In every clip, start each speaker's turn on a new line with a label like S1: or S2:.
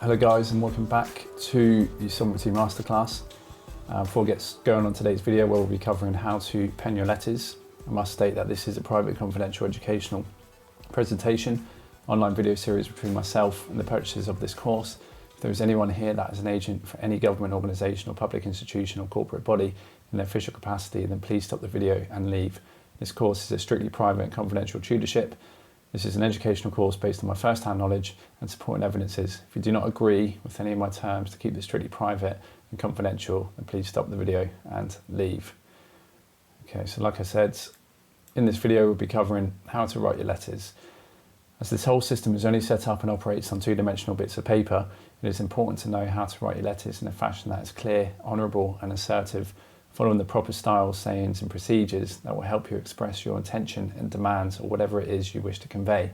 S1: Hello guys, and welcome back to the Sovereignty Masterclass. Before we get going on today's video, where we'll be covering how to pen your letters, I must state that this is a private, confidential, educational presentation, online video series between myself and the purchasers of this course. If there is anyone here that is an agent for any government organisation or public institution or corporate body in their official capacity, then please stop the video and leave. This course is a strictly private and confidential tutorship. This is an educational course based on my first-hand knowledge and supporting evidences. If you do not agree with any of my terms to keep this strictly private and confidential, then please stop the video and leave. Okay, so like I said, in this video we'll be covering how to write your letters. As this whole system is only set up and operates on two-dimensional bits of paper, it is important to know how to write your letters in a fashion that is clear, honourable and assertive, following the proper styles, sayings and procedures that will help you express your intention and demands or whatever it is you wish to convey.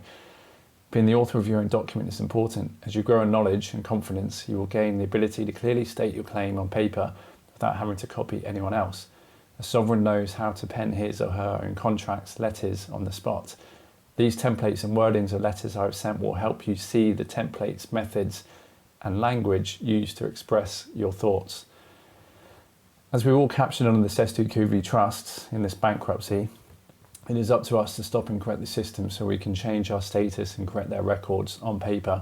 S1: Being the author of your own document is important. As you grow in knowledge and confidence, you will gain the ability to clearly state your claim on paper without having to copy anyone else. A sovereign knows how to pen his or her own contracts, letters on the spot. These templates and wordings of letters I have sent will help you see the templates, methods and language used to express your thoughts. As we're all captured under the Sestu trusts in this bankruptcy, it is up to us to stop and correct the system so we can change our status and correct their records on paper.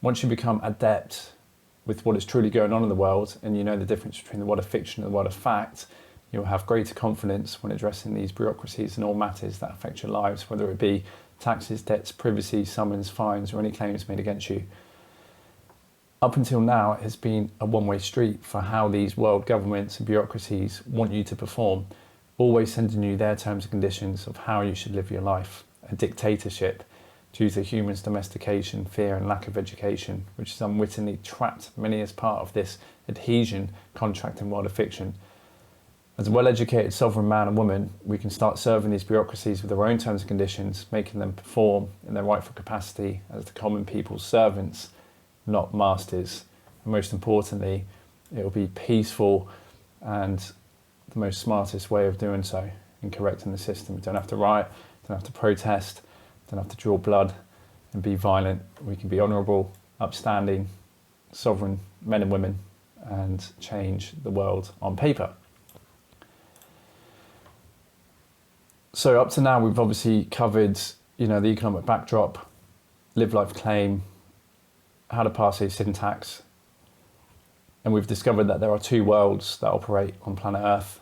S1: Once you become adept with what is truly going on in the world and you know the difference between the world of fiction and the world of fact, you'll have greater confidence when addressing these bureaucracies and all matters that affect your lives, whether it be taxes, debts, privacy, summons, fines or any claims made against you. Up until now, it has been a one-way street for how these world governments and bureaucracies want you to perform, always sending you their terms and conditions of how you should live your life. A dictatorship due to humans' domestication, fear and lack of education, which has unwittingly trapped many as part of this adhesion contracting world of fiction. As a well-educated sovereign man and woman, we can start serving these bureaucracies with their own terms and conditions, making them perform in their rightful capacity as the common people's servants, not masters. And most importantly, it will be peaceful and the most smartest way of doing so in correcting the system. You don't have to riot, don't have to protest, don't have to draw blood and be violent. We can be honourable, upstanding, sovereign men and women and change the world on paper. So up to now, we've obviously covered, the economic backdrop, live life claim, how to parse a syntax, and we've discovered that there are two worlds that operate on planet Earth.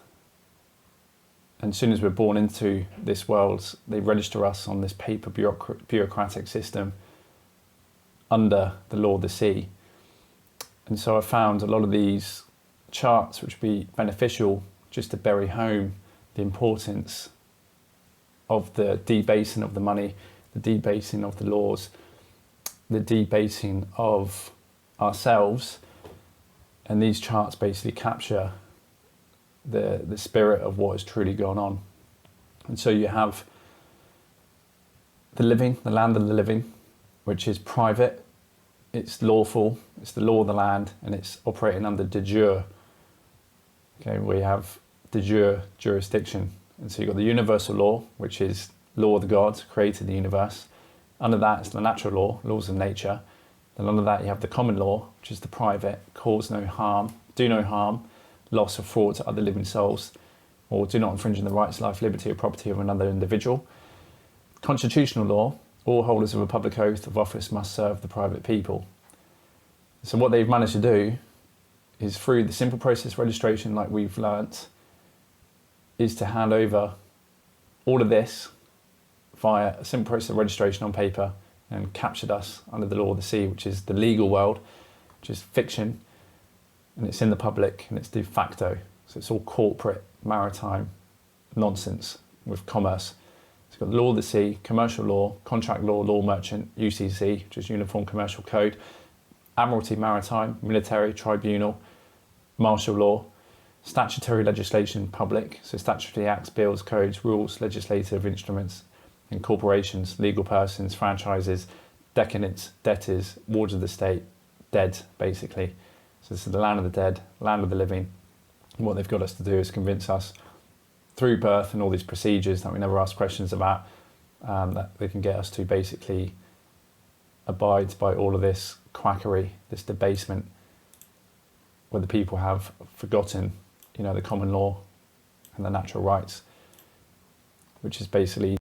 S1: And as soon as we're born into this world, they register us on this paper bureaucratic system under the law of the sea. And so I found a lot of these charts which would be beneficial just to bury home the importance of the debasing of the money, the debasing of the laws, the debasing of ourselves. And these charts basically capture the spirit of what has truly gone on. And so you have the living, the land of the living, which is private, it's lawful, it's the law of the land, and it's operating under de jure. Okay, we have de jure jurisdiction. And so you've got the universal law, which is law of the gods, created the universe. Under that is the natural law, laws of nature. Then under that you have the common law, which is the private, cause no harm, do no harm, loss or fraud to other living souls, or do not infringe on the rights, life, liberty or property of another individual. Constitutional law, all holders of a public oath of office must serve the private people. So what they've managed to do is, through the simple process registration like we've learnt, is to hand over all of this via a simple process of registration on paper and captured us under the law of the sea, which is the legal world, which is fiction, and it's in the public and it's de facto. So it's all corporate, maritime nonsense with commerce. So you've got the law of the sea, commercial law, contract law, law merchant, UCC, which is Uniform Commercial Code, Admiralty Maritime, military, tribunal, martial law, statutory legislation, public, so statutory acts, bills, codes, rules, legislative instruments, and corporations, legal persons, franchises, decadents, debtors, wards of the state, dead, basically. So this is the land of the dead, land of the living. And what they've got us to do is convince us through birth and all these procedures that we never ask questions about, that they can get us to basically abide by all of this quackery, this debasement, where the people have forgotten, the common law and the natural rights, which is basically